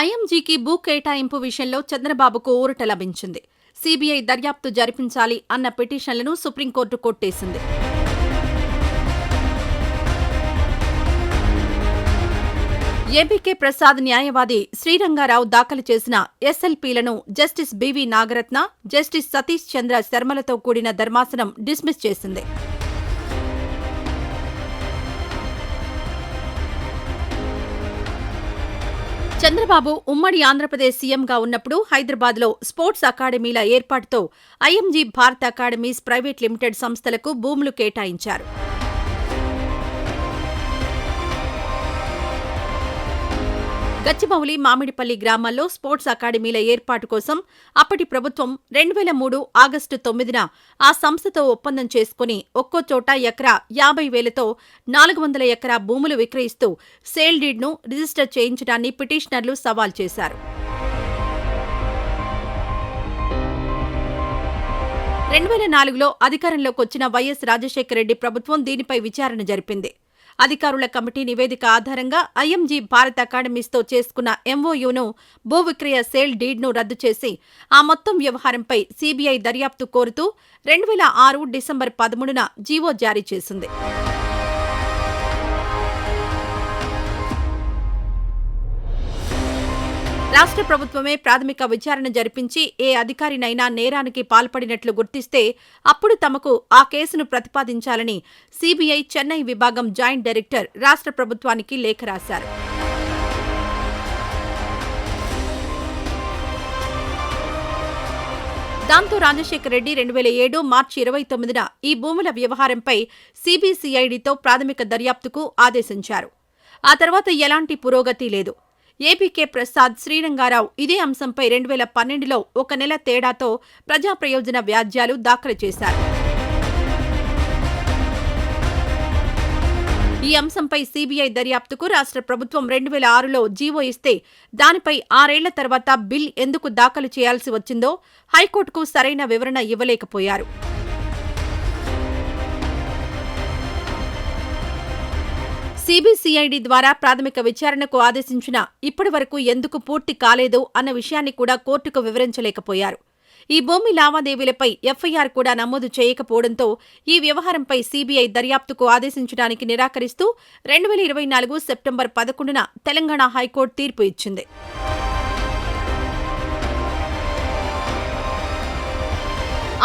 ఐఎంజీకి భూ కేటాయింపు విషయంలో చంద్రబాబుకు ఊరట లభించింది. సీబీఐ దర్యాప్తు జరిపించాలి అన్న పిటిషన్లను సుప్రీంకోర్టు కొట్టేసింది. ఏబీకే ప్రసాద్ న్యాయవాది శ్రీరంగారావు దాఖలు చేసిన ఎస్ఎల్పీలను జస్టిస్ బివి నాగరత్న, జస్టిస్ సతీష్ చంద్ర శర్మలతో కూడిన ధర్మాసనం డిస్మిస్ చేసింది. చంద్రబాబు ఉమ్మడి ఆంధ్రప్రదేశ్ సీఎంగా ఉన్నప్పుడు హైదరాబాద్లో స్పోర్ట్స్ అకాడమీల ఏర్పాటుతో IMG Bharat academies private limited సంస్థలకు భూములు కేటాయించారు. గచ్చిబౌలి, మామిడిపల్లి గ్రామాల్లో స్పోర్ట్స్ అకాడమీల ఏర్పాటు కోసం అప్పటి ప్రభుత్వం 2003 ఆగస్టు 9న ఆ సంస్థతో ఒప్పందం చేసుకుని ఒక్కో చోట ఎకరా 50,000తో 400 ఎకరా భూములు విక్రయిస్తూ సేల్ డీడ్ను రిజిస్టర్ చేయించడాన్ని పిటిషనర్లు సవాల్ చేశారు. 2004లో అధికారంలోకొచ్చిన వైఎస్ రాజశేఖరరెడ్డి ప్రభుత్వం దీనిపై విచారణ జరిపింది. అధికారుల కమిటీ నివేదిక ఆధారంగా ఐఎంజీ భారత్ అకాడమీస్తో చేసుకున్న ఎంఓయూను, భూ విక్రయ సేల్ డీడ్ను రద్దు చేసి ఆ మొత్తం వ్యవహారంపై సీబీఐ దర్యాప్తు కోరుతూ 2006 డిసెంబర్ 13న జీవో జారీ చేసింది. రాష్ట్ర ప్రభుత్వమే ప్రాథమిక విచారణ జరిపించి ఏ అధికారినైనా నేరానికి పాల్పడినట్లు గుర్తిస్తే అప్పుడు తమకు ఆ కేసును ప్రతిపాదించాలని సీబీఐ చెన్నై విభాగం జాయింట్ డైరెక్టర్ రాష్ట్ర ప్రభుత్వానికి లేఖ రాశారు. దాంతో రాజశేఖరరెడ్డి 2007 మార్చి 29న ఈ భూముల వ్యవహారంపై సీబీసీఐడీతో ప్రాథమిక దర్యాప్తుకు ఆదేశించారు. ఆ తర్వాత ఎలాంటి పురోగతి లేదు. ఏబీకే ప్రసాద్, శ్రీరంగారావు ఇదే అంశంపై 2012లో 1 నెల తేడాతో ప్రజా ప్రయోజన వ్యాజ్యాలు దాఖలు చేశారు. ఈ అంశంపై సీబీఐ దర్యాప్తుకు రాష్ట్ర ప్రభుత్వం 2006లో జీవో ఇస్తే దానిపై 6 ఏళ్ల తర్వాత బిల్ ఎందుకు దాఖలు చేయాల్సి వచ్చిందో హైకోర్టుకు సరైన వివరణ ఇవ్వలేకపోయారు. సీబీసీఐడీ ద్వారా ప్రాథమిక విచారణకు ఆదేశించినా ఇప్పటి వరకు ఎందుకు పూర్తి కాలేదు అన్న విషయాన్ని కూడా కోర్టుకు వివరించలేకపోయారు. ఈ భూమి లావాదేవీలపై ఎఫ్ఐఆర్ కూడా నమోదు చేయకపోవడంతో ఈ వ్యవహారంపై సీబీఐ దర్యాప్తుకు ఆదేశించడానికి నిరాకరిస్తూ 2024 సెప్టెంబర్ 11న తెలంగాణ హైకోర్టు తీర్పు ఇచ్చింది.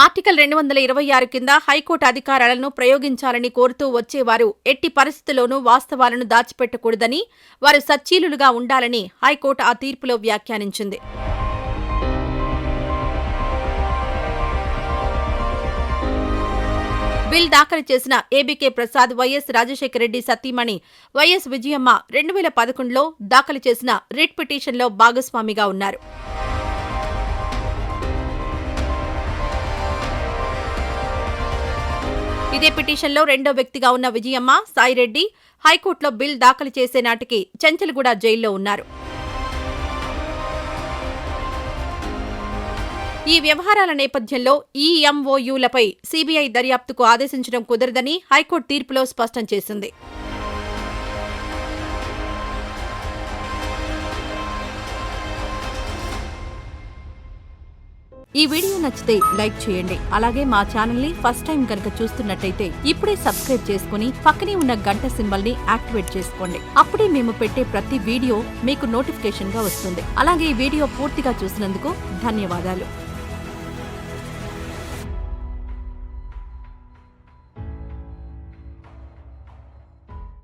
ఆర్టికల్ 226 కింద హైకోర్టు అధికారాలను ప్రయోగించాలని కోరుతూ వచ్చేవారు ఎట్టి పరిస్థితుల్లోనూ వాస్తవాలను దాచిపెట్టకూడదని, వారు సచ్చీలులుగా ఉండాలని హైకోర్టు ఆ తీర్పులో వ్యాఖ్యానించింది. బిల్ దాఖలు చేసిన ఏబీకే ప్రసాద్, వైఎస్ రాజశేఖరరెడ్డి సతీమణి వైఎస్ విజయమ్మ 2011లో దాఖలు చేసిన రిట్ పిటిషన్లో భాగస్వామిగా ఉన్నారు. ఇదే పిటిషన్లో రెండో వ్యక్తిగా ఉన్న విజయమ్మ, సాయిరెడ్డి హైకోర్టులో బిల్ దాఖలు చేసే నాటికి చెంచల్గూడ జైల్లో ఉన్నారు. ఈ వ్యవహారాల నేపథ్యంలో ఈ ఎంఓయూలపై సీబీఐ దర్యాప్తుకు ఆదేశించడం కుదరదని హైకోర్టు తీర్పులో స్పష్టం చేసింది. ఈ వీడియో నచ్చితే లైక్ చేయండి. అలాగే మా ఛానల్ ని ఫస్ట్ టైం కనుక చూస్తున్నట్టయితే ఇప్పుడే సబ్స్క్రైబ్ చేసుకుని పక్కనే ఉన్న గంట సింబల్ ని యాక్టివేట్ చేసుకోండి. అప్పుడే మేము పెట్టే ప్రతి వీడియో మీకు నోటిఫికేషన్ గా వస్తుంది. అలాగే ఈ వీడియో పూర్తిగా చూసినందుకు ధన్యవాదాలు.